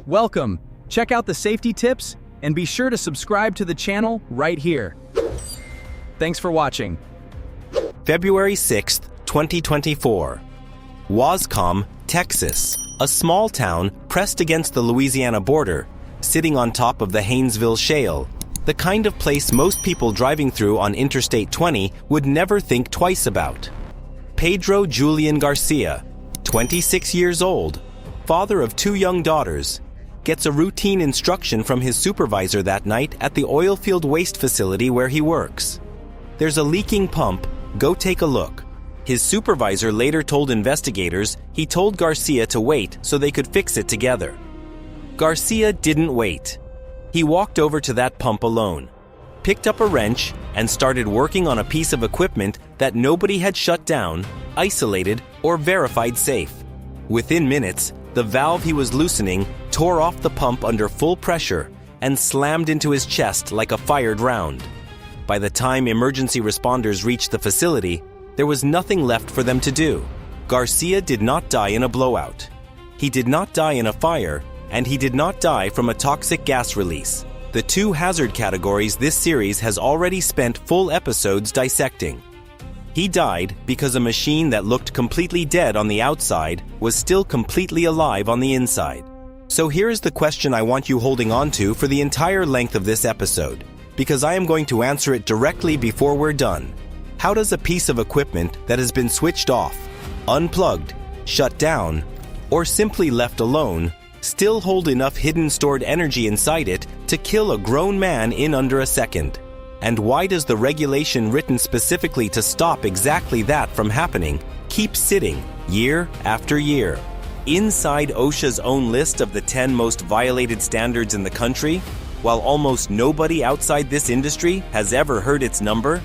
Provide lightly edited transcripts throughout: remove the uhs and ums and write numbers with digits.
Welcome. Check out the safety tips and be sure to subscribe to the channel right here. Thanks for watching. February 6th, 2024. Waskom, Texas, a small town pressed against the Louisiana border, sitting on top of the Haynesville Shale, the kind of place most people driving through on Interstate 20 would never think twice about. Pedro Julian Garcia, 26 years old, father of 2 young daughters, gets a routine instruction from his supervisor that night at the oilfield waste facility where he works. There's a leaking pump, go take a look. His supervisor later told investigators he told Garcia to wait so they could fix it together. Garcia didn't wait. He walked over to that pump alone, picked up a wrench, and started working on a piece of equipment that nobody had shut down, isolated, or verified safe. Within minutes, the valve he was loosening tore off the pump under full pressure and slammed into his chest like a fired round. By the time emergency responders reached the facility, there was nothing left for them to do. Garcia did not die in a blowout. He did not die in a fire, and he did not die from a toxic gas release. The 2 hazard categories this series has already spent full episodes dissecting. He died because a machine that looked completely dead on the outside was still completely alive on the inside. So here's the question I want you holding on to for the entire length of this episode, because I am going to answer it directly before we're done. How does a piece of equipment that has been switched off, unplugged, shut down, or simply left alone still hold enough hidden stored energy inside it to kill a grown man in under a second? And why does the regulation written specifically to stop exactly that from happening keep sitting year after year? Inside OSHA's own list of the 10 most violated standards in the country, while almost nobody outside this industry has ever heard its number?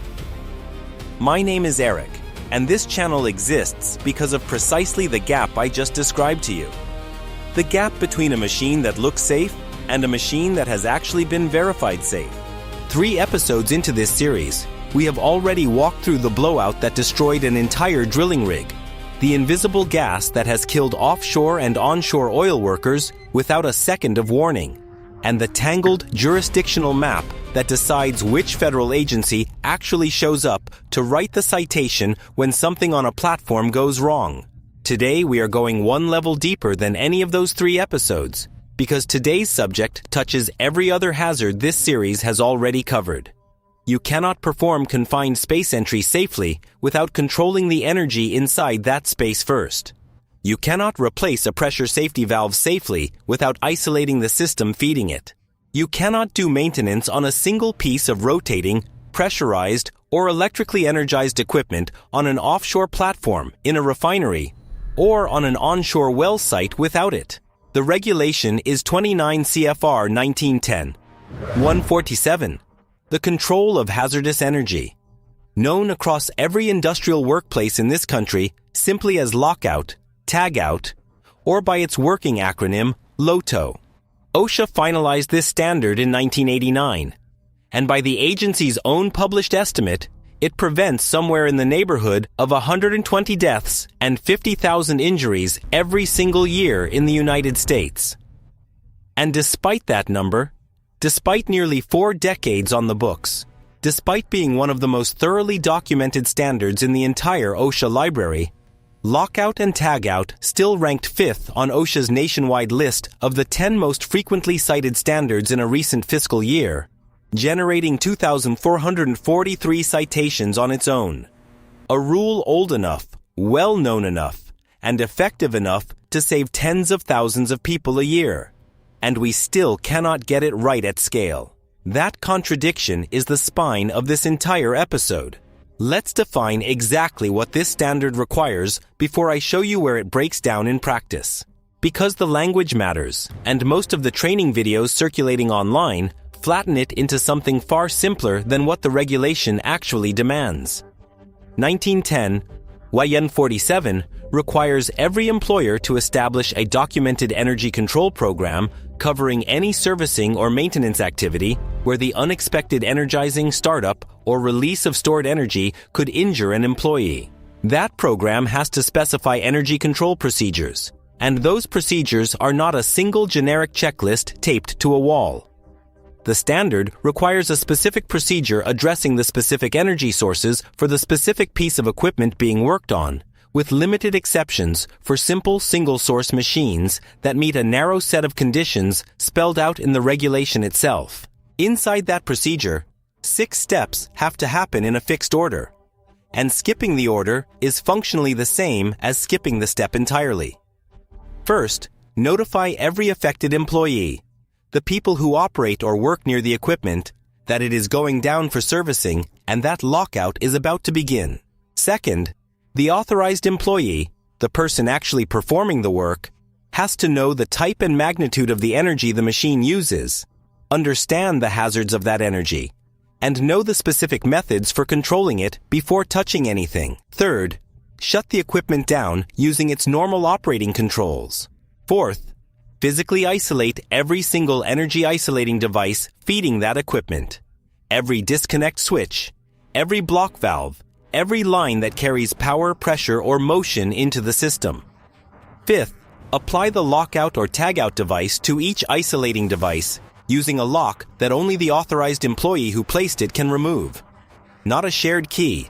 My name is Erick, and this channel exists because of precisely the gap I just described to you. The gap between a machine that looks safe and a machine that has actually been verified safe. 3 episodes into this series, we have already walked through the blowout that destroyed an entire drilling rig, the invisible gas that has killed offshore and onshore oil workers without a second of warning, and the tangled jurisdictional map that decides which federal agency actually shows up to write the citation when something on a platform goes wrong. Today we are going one level deeper than any of those 3 episodes, because today's subject touches every other hazard this series has already covered. You cannot perform confined space entry safely without controlling the energy inside that space first. You cannot replace a pressure safety valve safely without isolating the system feeding it. You cannot do maintenance on a single piece of rotating, pressurized, or electrically energized equipment on an offshore platform, in a refinery, or on an onshore well site without it. The regulation is 29 CFR 1910. 147. The control of hazardous energy. Known across every industrial workplace in this country simply as Lockout, Tagout, or by its working acronym, LOTO. OSHA finalized this standard in 1989, and by the agency's own published estimate, it prevents somewhere in the neighborhood of 120 deaths and 50,000 injuries every single year in the United States. And despite that number, despite nearly 4 decades on the books, despite being one of the most thoroughly documented standards in the entire OSHA library, Lockout and Tagout still ranked 5th on OSHA's nationwide list of the 10 most frequently cited standards in a recent fiscal year, generating 2,443 citations on its own. A rule old enough, well-known enough, and effective enough to save tens of thousands of people a year. And we still cannot get it right at scale. That contradiction is the spine of this entire episode. Let's define exactly what this standard requires before I show you where it breaks down in practice. Because the language matters, and most of the training videos circulating online flatten it into something far simpler than what the regulation actually demands. 1910, YN 47, requires every employer to establish a documented energy control program covering any servicing or maintenance activity where the unexpected energizing, startup, or release of stored energy could injure an employee. That program has to specify energy control procedures, And those procedures are not a single generic checklist taped to a wall. The standard requires a specific procedure addressing the specific energy sources for the specific piece of equipment being worked on, with limited exceptions for simple single-source machines that meet a narrow set of conditions spelled out in the regulation itself. Inside that procedure, 6 steps have to happen in a fixed order, and skipping the order is functionally the same as skipping the step entirely. First, notify every affected employee, the people who operate or work near the equipment, that it is going down for servicing and that lockout is about to begin. Second, the authorized employee, the person actually performing the work, has to know the type and magnitude of the energy the machine uses, understand the hazards of that energy, and know the specific methods for controlling it before touching anything. Third, shut the equipment down using its normal operating controls. Fourth, physically isolate every single energy isolating device feeding that equipment. Every disconnect switch, every block valve, every line that carries power, pressure, or motion into the system. Fifth, apply the lockout or tagout device to each isolating device using a lock that only the authorized employee who placed it can remove. Not a shared key,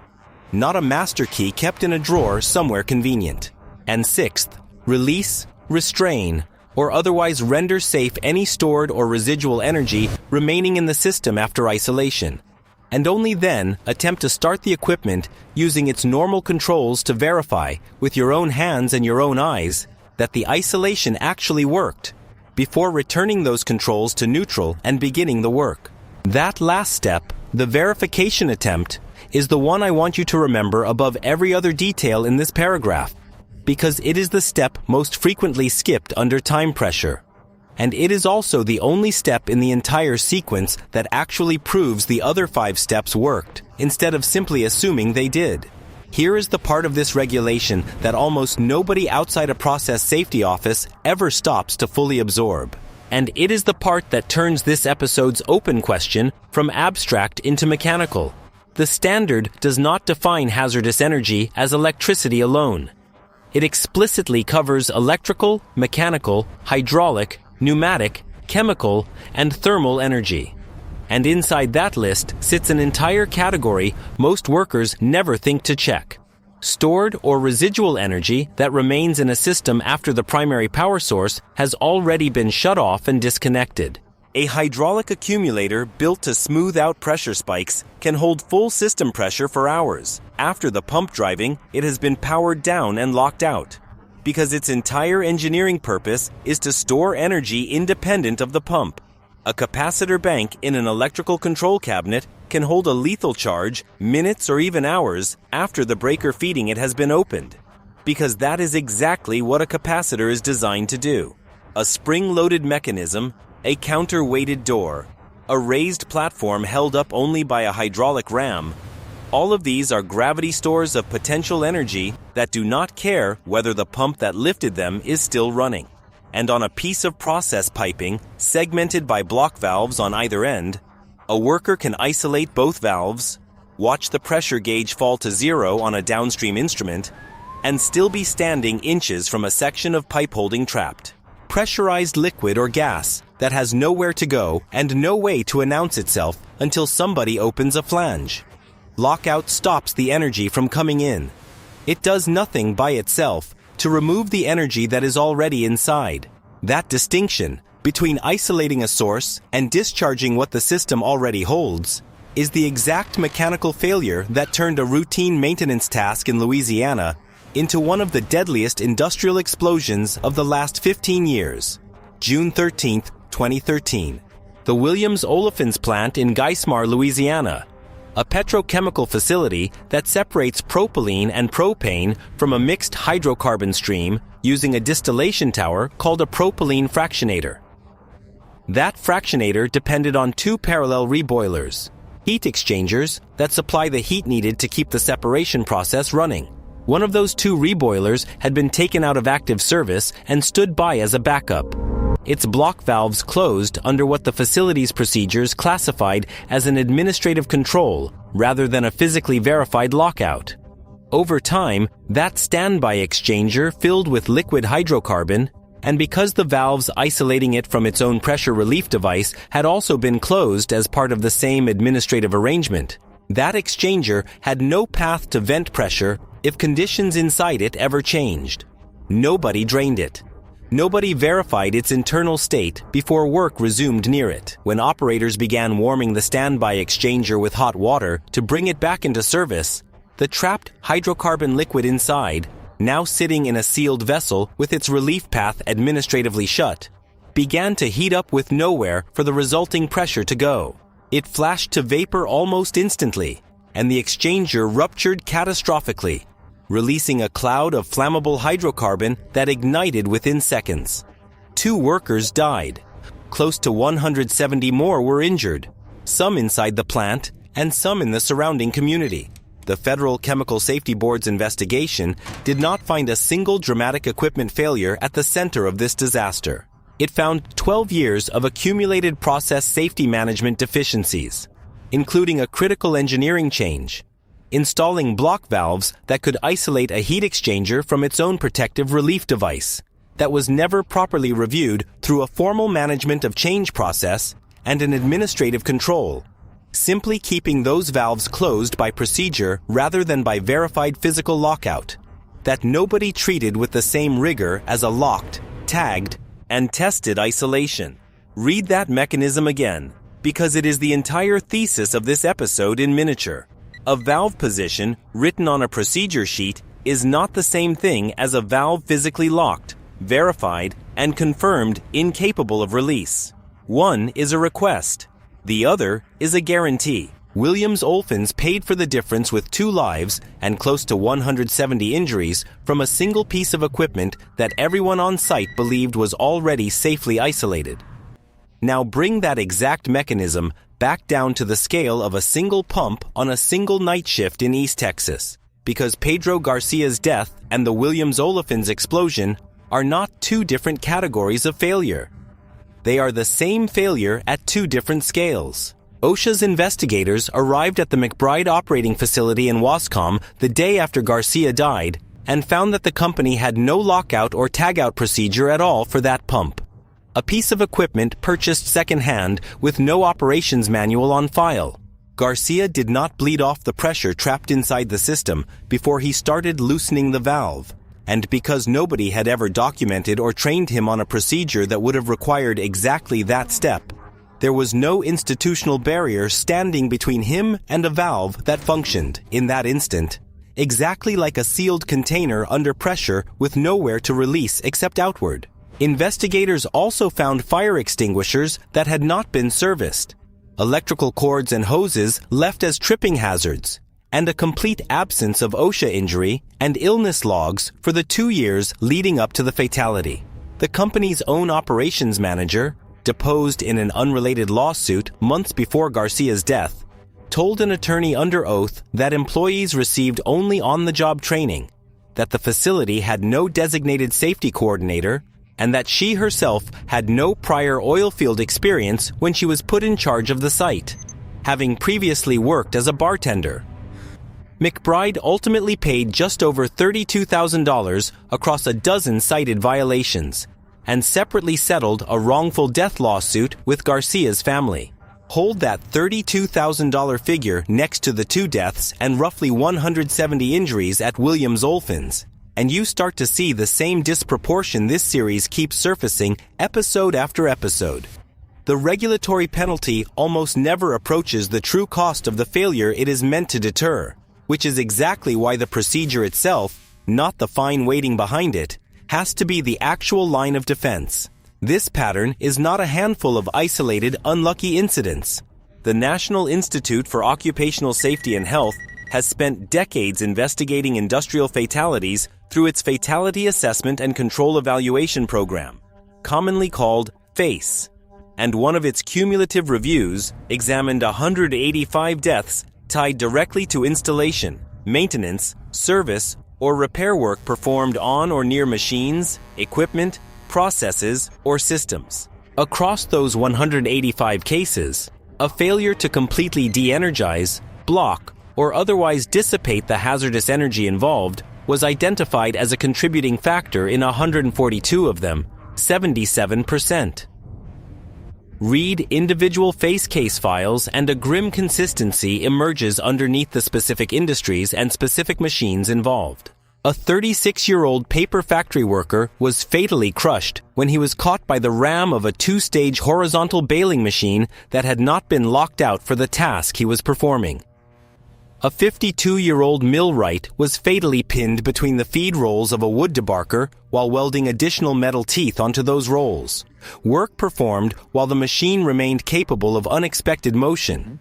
not a master key kept in a drawer somewhere convenient. And sixth, release, restrain, or otherwise render safe any stored or residual energy remaining in the system after isolation. And only then attempt to start the equipment using its normal controls to verify, with your own hands and your own eyes, that the isolation actually worked, before returning those controls to neutral and beginning the work. That last step, the verification attempt, is the one I want you to remember above every other detail in this paragraph, because it is the step most frequently skipped under time pressure. And it is also the only step in the entire sequence that actually proves the other 5 steps worked, instead of simply assuming they did. Here is the part of this regulation that almost nobody outside a process safety office ever stops to fully absorb. And it is the part that turns this episode's open question from abstract into mechanical. The standard does not define hazardous energy as electricity alone. It explicitly covers electrical, mechanical, hydraulic, pneumatic, chemical, and thermal energy. And inside that list sits an entire category most workers never think to check: stored or residual energy that remains in a system after the primary power source has already been shut off and disconnected. A hydraulic accumulator built to smooth out pressure spikes can hold full system pressure for hours. After the pump driving, it has been powered down and locked out, because its entire engineering purpose is to store energy independent of the pump. A capacitor bank in an electrical control cabinet can hold a lethal charge minutes or even hours after the breaker feeding it has been opened, because that is exactly what a capacitor is designed to do. A spring-loaded mechanism, a counterweighted door, a raised platform held up only by a hydraulic ram. All of these are gravity stores of potential energy that do not care whether the pump that lifted them is still running. And on a piece of process piping, segmented by block valves on either end, a worker can isolate both valves, watch the pressure gauge fall to 0 on a downstream instrument, and still be standing inches from a section of pipe holding trapped. Pressurized liquid or gas that has nowhere to go and no way to announce itself until somebody opens a flange. Lockout stops the energy from coming in. It does nothing by itself to remove the energy that is already inside. That distinction between isolating a source and discharging what the system already holds is the exact mechanical failure that turned a routine maintenance task in Louisiana into one of the deadliest industrial explosions of the last 15 years. June 13, 2013. The Williams Olefins plant in Geismar, Louisiana, a petrochemical facility that separates propylene and propane from a mixed hydrocarbon stream using a distillation tower called a propylene fractionator. That fractionator depended on 2 parallel reboilers, heat exchangers that supply the heat needed to keep the separation process running. One of those 2 reboilers had been taken out of active service and stood by as a backup. Its block valves closed under what the facility's procedures classified as an administrative control rather than a physically verified lockout. Over time, that standby exchanger filled with liquid hydrocarbon, and because the valves isolating it from its own pressure relief device had also been closed as part of the same administrative arrangement, that exchanger had no path to vent pressure if conditions inside it ever changed. Nobody drained it. Nobody verified its internal state before work resumed near it, when operators began warming the standby exchanger with hot water to bring it back into service. The trapped hydrocarbon liquid inside, now sitting in a sealed vessel with its relief path administratively shut, began to heat up with nowhere for the resulting pressure to go. It flashed to vapor almost instantly, and the exchanger ruptured catastrophically, releasing a cloud of flammable hydrocarbon that ignited within seconds. 2 workers died. Close to 170 more were injured, some inside the plant and some in the surrounding community. The Federal Chemical Safety Board's investigation did not find a single dramatic equipment failure at the center of this disaster. It found 12 years of accumulated process safety management deficiencies, including a critical engineering change, installing block valves that could isolate a heat exchanger from its own protective relief device that was never properly reviewed through a formal management of change process and an administrative control, simply keeping those valves closed by procedure rather than by verified physical lockout, that nobody treated with the same rigor as a locked, tagged, and tested isolation. Read that mechanism again, because it is the entire thesis of this episode in miniature. A valve position written on a procedure sheet is not the same thing as a valve physically locked, verified, and confirmed incapable of release. One is a request. The other is a guarantee. Williams Olefins paid for the difference with 2 lives and close to 170 injuries from a single piece of equipment that everyone on site believed was already safely isolated. Now bring that exact mechanism back down to the scale of a single pump on a single night shift in East Texas, because Pedro Garcia's death and the Williams Olefins explosion are not 2 different categories of failure. They are the same failure at 2 different scales. OSHA's investigators arrived at the McBride operating facility in Waskom the day after Garcia died and found that the company had no lockout or tagout procedure at all for that pump. A piece of equipment purchased secondhand with no operations manual on file. Garcia did not bleed off the pressure trapped inside the system before he started loosening the valve, and because nobody had ever documented or trained him on a procedure that would have required exactly that step, there was no institutional barrier standing between him and a valve that functioned, in that instant, exactly like a sealed container under pressure with nowhere to release except outward. Investigators also found fire extinguishers that had not been serviced, electrical cords and hoses left as tripping hazards, and a complete absence of OSHA injury and illness logs for the 2 years leading up to the fatality. The company's own operations manager, deposed in an unrelated lawsuit months before Garcia's death, told an attorney under oath that employees received only on-the-job training, that the facility had no designated safety coordinator, and that she herself had no prior oil field experience when she was put in charge of the site, having previously worked as a bartender. McBride ultimately paid just over $32,000 across a dozen cited violations, and separately settled a wrongful death lawsuit with Garcia's family. Hold that $32,000 figure next to the 2 deaths and roughly 170 injuries at Williams Olefins, and you start to see the same disproportion this series keeps surfacing episode after episode. The regulatory penalty almost never approaches the true cost of the failure it is meant to deter, which is exactly why the procedure itself, not the fine waiting behind it, has to be the actual line of defense. This pattern is not a handful of isolated, unlucky incidents. The National Institute for Occupational Safety and Health has spent decades investigating industrial fatalities through its Fatality Assessment and Control Evaluation Program, commonly called FACE, and one of its cumulative reviews examined 185 deaths tied directly to installation, maintenance, service, or repair work performed on or near machines, equipment, processes, or systems. Across those 185 cases, a failure to completely de-energize, block, or otherwise dissipate the hazardous energy involved was identified as a contributing factor in 142 of them, 77%. Read individual face case files and a grim consistency emerges underneath the specific industries and specific machines involved. A 36-year-old paper factory worker was fatally crushed when he was caught by the ram of a 2-stage horizontal baling machine that had not been locked out for the task he was performing. A 52-year-old millwright was fatally pinned between the feed rolls of a wood debarker while welding additional metal teeth onto those rolls. Work performed while the machine remained capable of unexpected motion.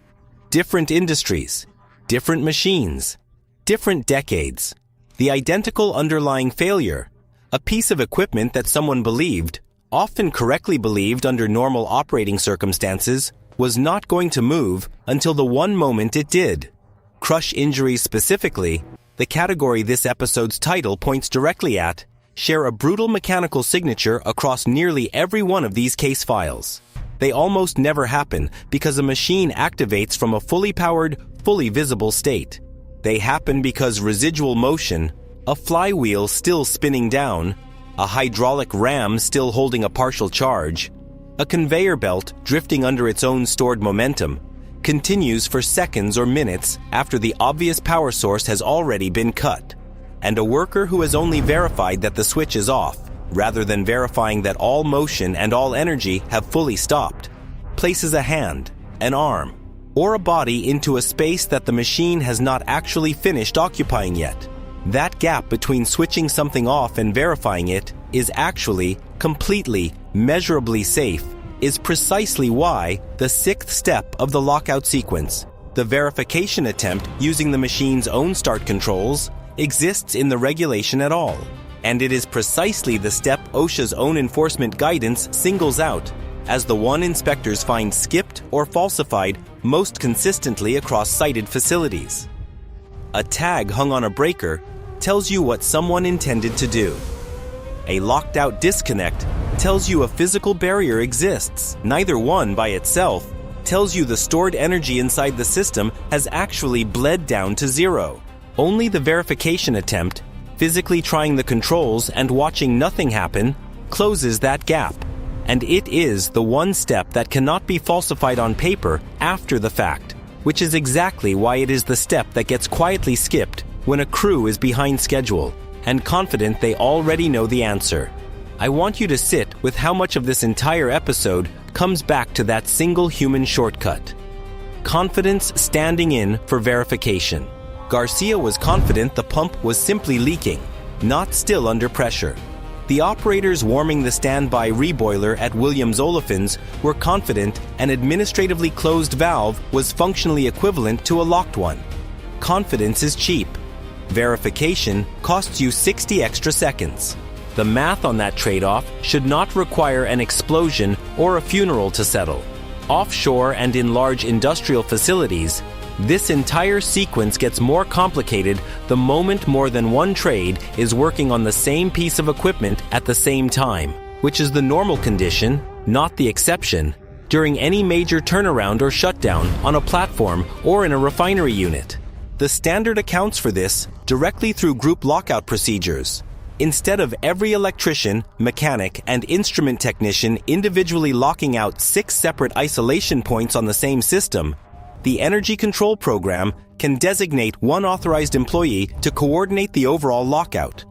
Different industries, different machines, different decades. The identical underlying failure, a piece of equipment that someone believed, often correctly believed under normal operating circumstances, was not going to move until the one moment it did. Crush injuries specifically, the category this episode's title points directly at, share a brutal mechanical signature across nearly every one of these case files. They almost never happen because a machine activates from a fully powered, fully visible state. They happen because residual motion, a flywheel still spinning down, a hydraulic ram still holding a partial charge, a conveyor belt drifting under its own stored momentum, continues for seconds or minutes after the obvious power source has already been cut. And a worker who has only verified that the switch is off, rather than verifying that all motion and all energy have fully stopped, places a hand, an arm, or a body into a space that the machine has not actually finished occupying yet. That gap between switching something off and verifying it is actually, completely, measurably safe, is precisely why the sixth step of the lockout sequence, the verification attempt using the machine's own start controls, exists in the regulation at all. And it is precisely the step OSHA's own enforcement guidance singles out as the one inspectors find skipped or falsified most consistently across cited facilities. A tag hung on a breaker tells you what someone intended to do. A locked-out disconnect tells you a physical barrier exists. Neither one, by itself, tells you the stored energy inside the system has actually bled down to zero. Only the verification attempt, physically trying the controls and watching nothing happen, closes that gap. And it is the one step that cannot be falsified on paper after the fact, which is exactly why it is the step that gets quietly skipped when a crew is behind schedule and confident they already know the answer. I want you to sit with how much of this entire episode comes back to that single human shortcut. Confidence standing in for verification. Garcia was confident the pump was simply leaking, not still under pressure. The operators warming the standby reboiler at Williams Olefins were confident an administratively closed valve was functionally equivalent to a locked one. Confidence is cheap. Verification costs you 60 extra seconds. The math on that trade-off should not require an explosion or a funeral to settle. Offshore and in large industrial facilities, this entire sequence gets more complicated the moment more than one trade is working on the same piece of equipment at the same time, which is the normal condition, not the exception, during any major turnaround or shutdown on a platform or in a refinery unit. The standard accounts for this directly through group lockout procedures. Instead of every electrician, mechanic, and instrument technician individually locking out 6 separate isolation points on the same system, the Energy Control Program can designate one authorized employee to coordinate the overall lockout.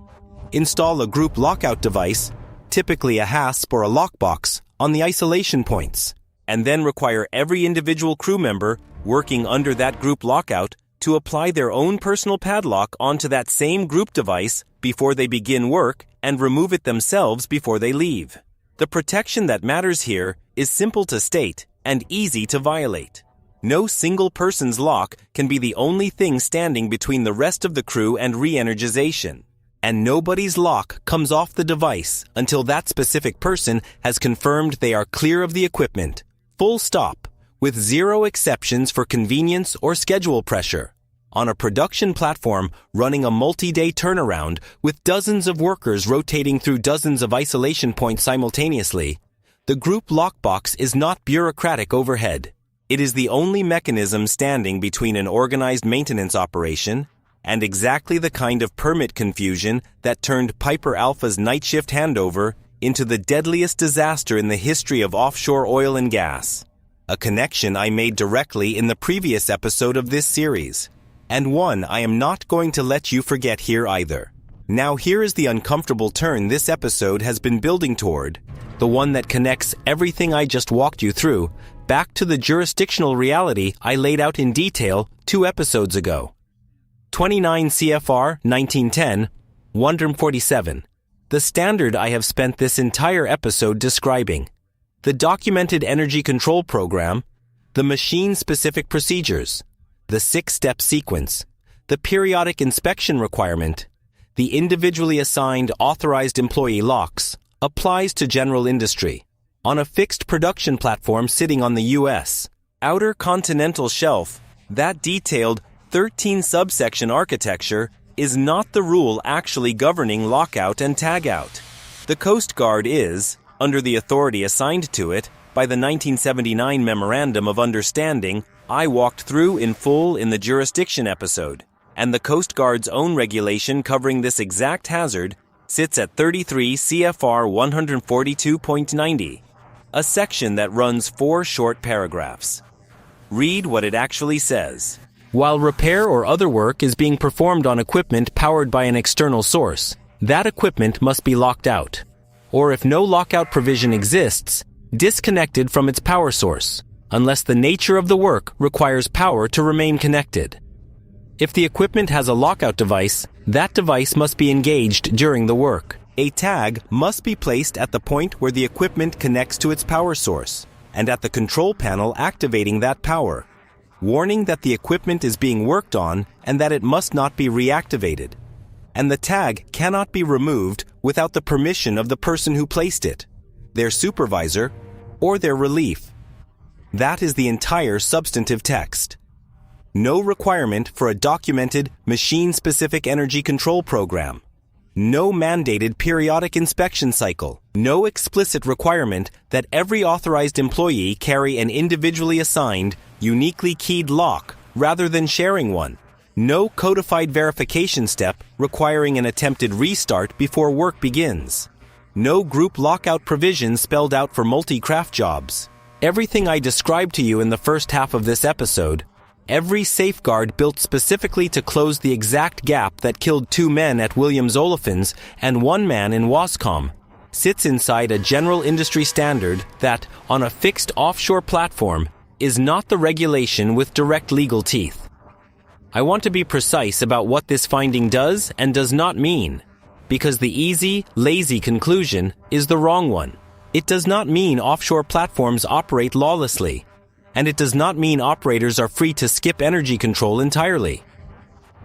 Install a group lockout device, typically a hasp or a lockbox, on the isolation points, and then require every individual crew member working under that group lockout to apply their own personal padlock onto that same group device before they begin work and remove it themselves before they leave. The protection that matters here is simple to state and easy to violate. No single person's lock can be the only thing standing between the rest of the crew and re-energization. And nobody's lock comes off the device until that specific person has confirmed they are clear of the equipment. Full stop, with zero exceptions for convenience or schedule pressure. On a production platform running a multi-day turnaround with dozens of workers rotating through dozens of isolation points simultaneously, the group lockbox is not bureaucratic overhead. It is the only mechanism standing between an organized maintenance operation and exactly the kind of permit confusion that turned Piper Alpha's night shift handover into the deadliest disaster in the history of offshore oil and gas. A connection I made directly in the previous episode of this series, and one I am not going to let you forget here either. Now here is the uncomfortable turn this episode has been building toward, the one that connects everything I just walked you through back to the jurisdictional reality I laid out in detail 2 episodes ago. 29 CFR 1910, 147, the standard I have spent this entire episode describing. The documented energy control program, the machine-specific procedures, the 6-step sequence, the periodic inspection requirement, the individually assigned authorized employee locks, applies to general industry on a fixed production platform sitting on the U.S. outer continental shelf. That detailed 13 subsection architecture is not the rule actually governing lockout and tagout. The Coast Guard is, under the authority assigned to it by the 1979 Memorandum of Understanding I walked through in full in the jurisdiction episode, and the Coast Guard's own regulation covering this exact hazard sits at 33 CFR 142.90, a section that runs 4 short paragraphs. Read what it actually says. While repair or other work is being performed on equipment powered by an external source, that equipment must be locked out, or if no lockout provision exists, disconnected from its power source, unless the nature of the work requires power to remain connected. If the equipment has a lockout device, that device must be engaged during the work. A tag must be placed at the point where the equipment connects to its power source, and at the control panel activating that power, warning that the equipment is being worked on and that it must not be reactivated. And the tag cannot be removed without the permission of the person who placed it, their supervisor, or their relief. That is the entire substantive text. No requirement for a documented machine-specific energy control program. No mandated periodic inspection cycle. No explicit requirement that every authorized employee carry an individually assigned, uniquely keyed lock rather than sharing one. No codified verification step requiring an attempted restart before work begins. No group lockout provision spelled out for multi-craft jobs. Everything I described to you in the first half of this episode, every safeguard built specifically to close the exact gap that killed 2 men at Williams Olefins and 1 man in Waskom, sits inside a general industry standard that, on a fixed offshore platform, is not the regulation with direct legal teeth. I want to be precise about what this finding does and does not mean, because the easy, lazy conclusion is the wrong one. It does not mean offshore platforms operate lawlessly, and it does not mean operators are free to skip energy control entirely.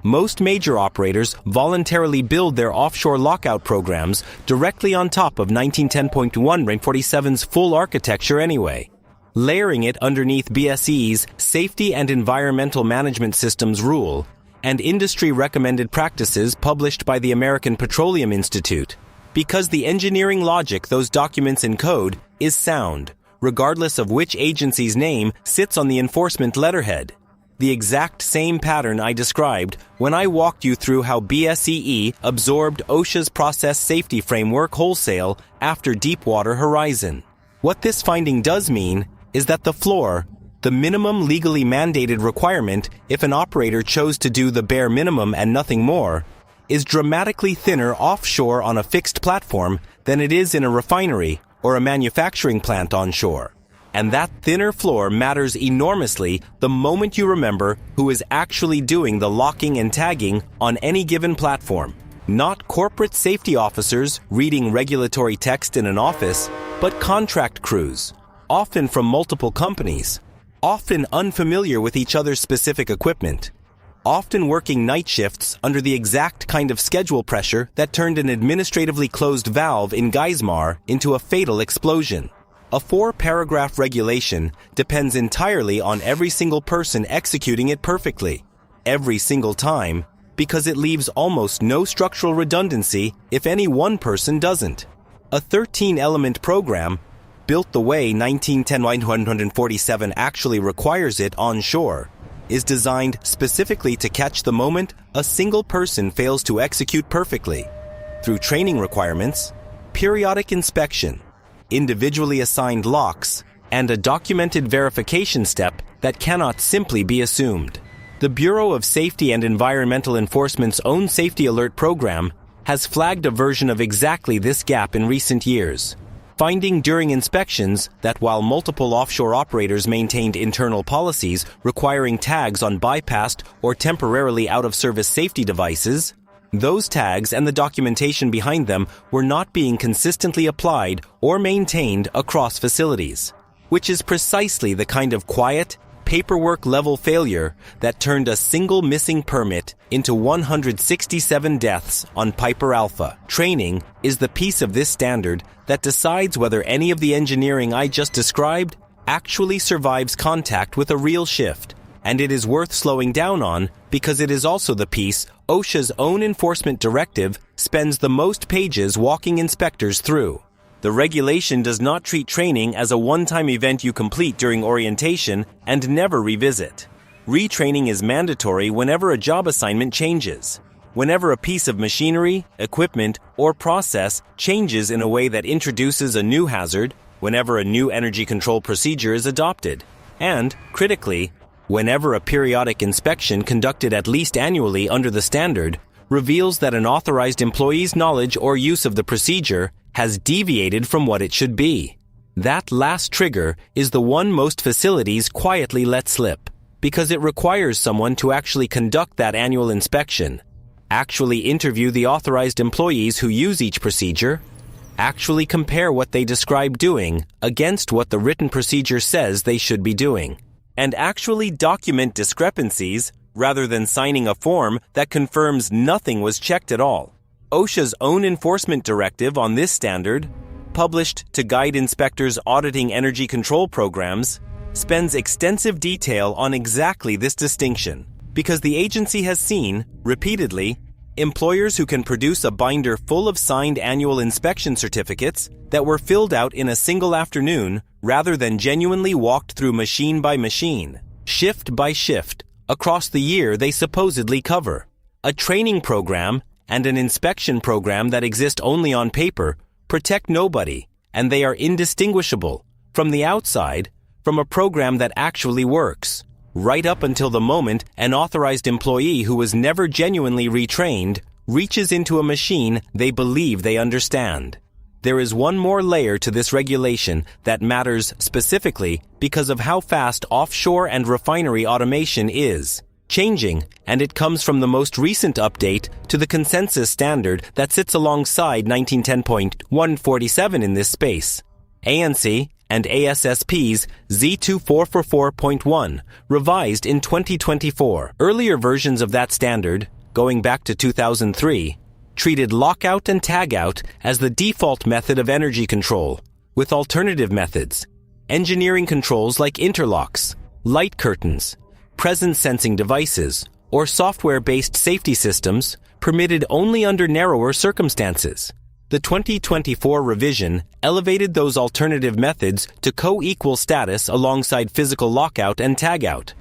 Most major operators voluntarily build their offshore lockout programs directly on top of 1910.1 REN47's full architecture anyway, layering it underneath BSE's Safety and Environmental Management Systems rule and industry-recommended practices published by the American Petroleum Institute, because the engineering logic those documents encode is sound, regardless of which agency's name sits on the enforcement letterhead. The exact same pattern I described when I walked you through how BSEE absorbed OSHA's process safety framework wholesale after Deepwater Horizon. What this finding does mean is that the floor, the minimum legally mandated requirement if an operator chose to do the bare minimum and nothing more, is dramatically thinner offshore on a fixed platform than it is in a refinery or a manufacturing plant onshore. And that thinner floor matters enormously the moment you remember who is actually doing the locking and tagging on any given platform. Not corporate safety officers reading regulatory text in an office, but contract crews, often from multiple companies, often unfamiliar with each other's specific equipment, often working night shifts under the exact kind of schedule pressure that turned an administratively closed valve in Geismar into a fatal explosion. A 4-paragraph regulation depends entirely on every single person executing it perfectly, every single time, because it leaves almost no structural redundancy if any one person doesn't. A 13-element program built the way 1910-147 actually requires it onshore, is designed specifically to catch the moment a single person fails to execute perfectly, through training requirements, periodic inspection, individually assigned locks, and a documented verification step that cannot simply be assumed. The Bureau of Safety and Environmental Enforcement's own Safety Alert program has flagged a version of exactly this gap in recent years, finding during inspections that while multiple offshore operators maintained internal policies requiring tags on bypassed or temporarily out-of-service safety devices, those tags and the documentation behind them were not being consistently applied or maintained across facilities, which is precisely the kind of quiet, paperwork-level failure that turned a single missing permit into 167 deaths on Piper Alpha. Training is the piece of this standard that decides whether any of the engineering I just described actually survives contact with a real shift, and it is worth slowing down on because it is also the piece OSHA's own enforcement directive spends the most pages walking inspectors through. The regulation does not treat training as a one-time event you complete during orientation and never revisit. Retraining is mandatory whenever a job assignment changes, whenever a piece of machinery, equipment, or process changes in a way that introduces a new hazard, whenever a new energy control procedure is adopted, and, critically, whenever a periodic inspection conducted at least annually under the standard reveals that an authorized employee's knowledge or use of the procedure has deviated from what it should be. That last trigger is the one most facilities quietly let slip, because it requires someone to actually conduct that annual inspection, actually interview the authorized employees who use each procedure, actually compare what they describe doing against what the written procedure says they should be doing, and actually document discrepancies rather than signing a form that confirms nothing was checked at all. OSHA's own enforcement directive on this standard, published to guide inspectors auditing energy control programs, spends extensive detail on exactly this distinction, because the agency has seen, repeatedly, employers who can produce a binder full of signed annual inspection certificates that were filled out in a single afternoon rather than genuinely walked through machine by machine, shift by shift, across the year they supposedly cover. A training program and an inspection program that exist only on paper protect nobody, and they are indistinguishable, from the outside, from a program that actually works, right up until the moment an authorized employee who was never genuinely retrained reaches into a machine they believe they understand. There is one more layer to this regulation that matters specifically because of how fast offshore and refinery automation is changing, and it comes from the most recent update to the consensus standard that sits alongside 1910.147 in this space, ANC and ASSP's Z2444.1, revised in 2024. Earlier versions of that standard, going back to 2003, treated lockout and tagout as the default method of energy control, with alternative methods, engineering controls like interlocks, light curtains, presence-sensing devices, or software-based safety systems permitted only under narrower circumstances. The 2024 revision elevated those alternative methods to co-equal status alongside physical lockout and tagout,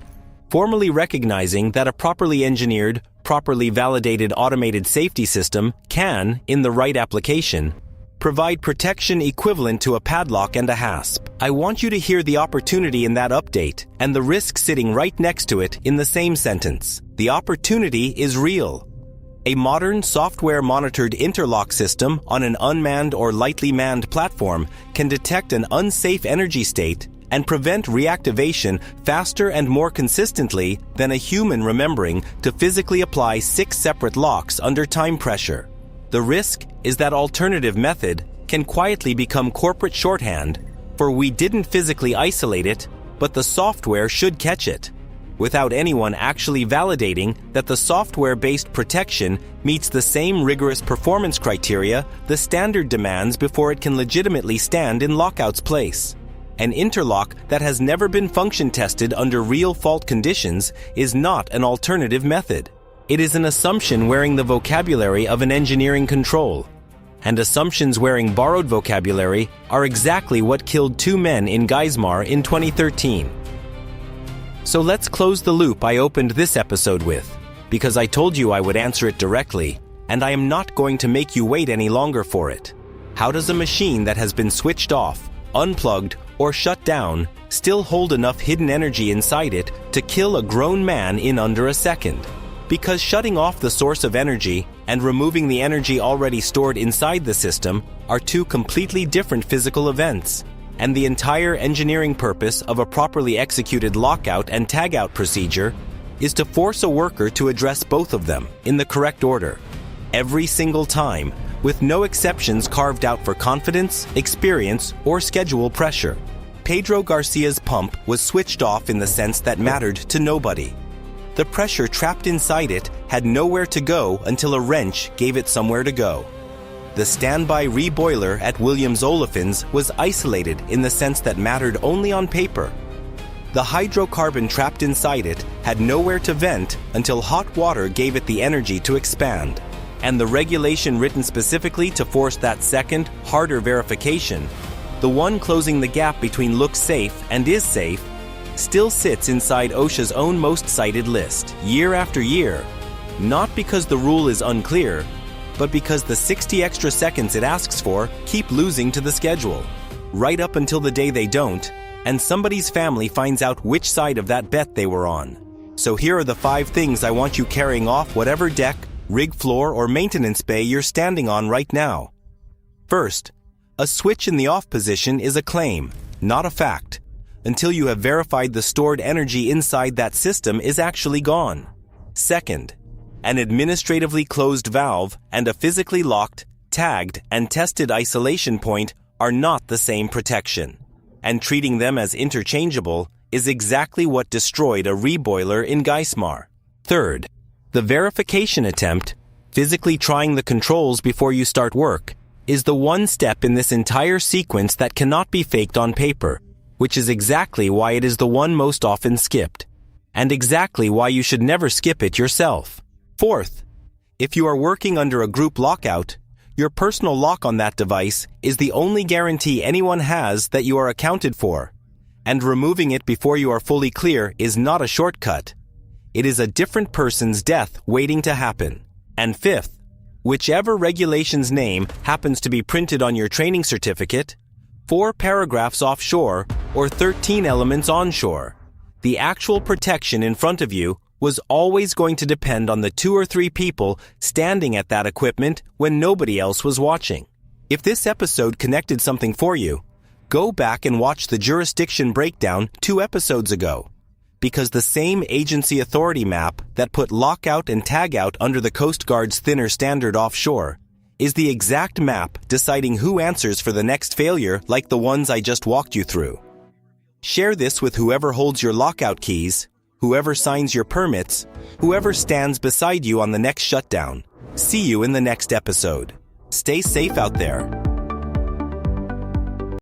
formally recognizing that a properly engineered, properly validated automated safety system can, in the right application, provide protection equivalent to a padlock and a hasp. I want you to hear the opportunity in that update and the risk sitting right next to it in the same sentence. The opportunity is real. A modern software-monitored interlock system on an unmanned or lightly manned platform can detect an unsafe energy state and prevent reactivation faster and more consistently than a human remembering to physically apply 6 separate locks under time pressure. The risk is that alternative method can quietly become corporate shorthand for we didn't physically isolate it, but the software should catch it, without anyone actually validating that the software-based protection meets the same rigorous performance criteria the standard demands before it can legitimately stand in lockout's place. An interlock that has never been function tested under real fault conditions is not an alternative method. It is an assumption wearing the vocabulary of an engineering control. and assumptions wearing borrowed vocabulary are exactly what killed 2 men in Geismar in 2013. So let's close the loop I opened this episode with, because I told you I would answer it directly, and I am not going to make you wait any longer for it. How does a machine that has been switched off, unplugged, or shut down still hold enough hidden energy inside it to kill a grown man in under a second? Because shutting off the source of energy and removing the energy already stored inside the system are 2 completely different physical events, and the entire engineering purpose of a properly executed lockout and tagout procedure is to force a worker to address both of them in the correct order, every single time, with no exceptions carved out for confidence, experience, or schedule pressure. Pedro Garcia's pump was switched off in the sense that mattered to nobody. The pressure trapped inside it had nowhere to go until a wrench gave it somewhere to go. The standby reboiler at Williams Olefins was isolated in the sense that mattered only on paper. The hydrocarbon trapped inside it had nowhere to vent until hot water gave it the energy to expand. And the regulation written specifically to force that second, harder verification, the one closing the gap between looks safe and is safe, still sits inside OSHA's own most-cited list, year after year, not because the rule is unclear, but because the 60 extra seconds it asks for keep losing to the schedule, right up until the day they don't, and somebody's family finds out which side of that bet they were on. So here are the 5 things I want you carrying off whatever deck, rig floor, or maintenance bay you're standing on right now. First, a switch in the off position is a claim, not a fact, until you have verified the stored energy inside that system is actually gone. Second, an administratively closed valve and a physically locked, tagged, and tested isolation point are not the same protection, and treating them as interchangeable is exactly what destroyed a reboiler in Geismar. Third, the verification attempt, physically trying the controls before you start work, is the one step in this entire sequence that cannot be faked on paper, which is exactly why it is the one most often skipped, and exactly why you should never skip it yourself. Fourth, if you are working under a group lockout, your personal lock on that device is the only guarantee anyone has that you are accounted for, and removing it before you are fully clear is not a shortcut. It is a different person's death waiting to happen. And fifth, whichever regulation's name happens to be printed on your training certificate, 4 paragraphs offshore or 13 elements onshore, the actual protection in front of you was always going to depend on the 2 or 3 people standing at that equipment when nobody else was watching. If this episode connected something for you, go back and watch the jurisdiction breakdown 2 episodes ago, because the same agency authority map that put lockout and tagout under the Coast Guard's thinner standard offshore is the exact map deciding who answers for the next failure like the ones I just walked you through. Share this with whoever holds your lockout keys, whoever signs your permits, whoever stands beside you on the next shutdown. See you in the next episode. Stay safe out there.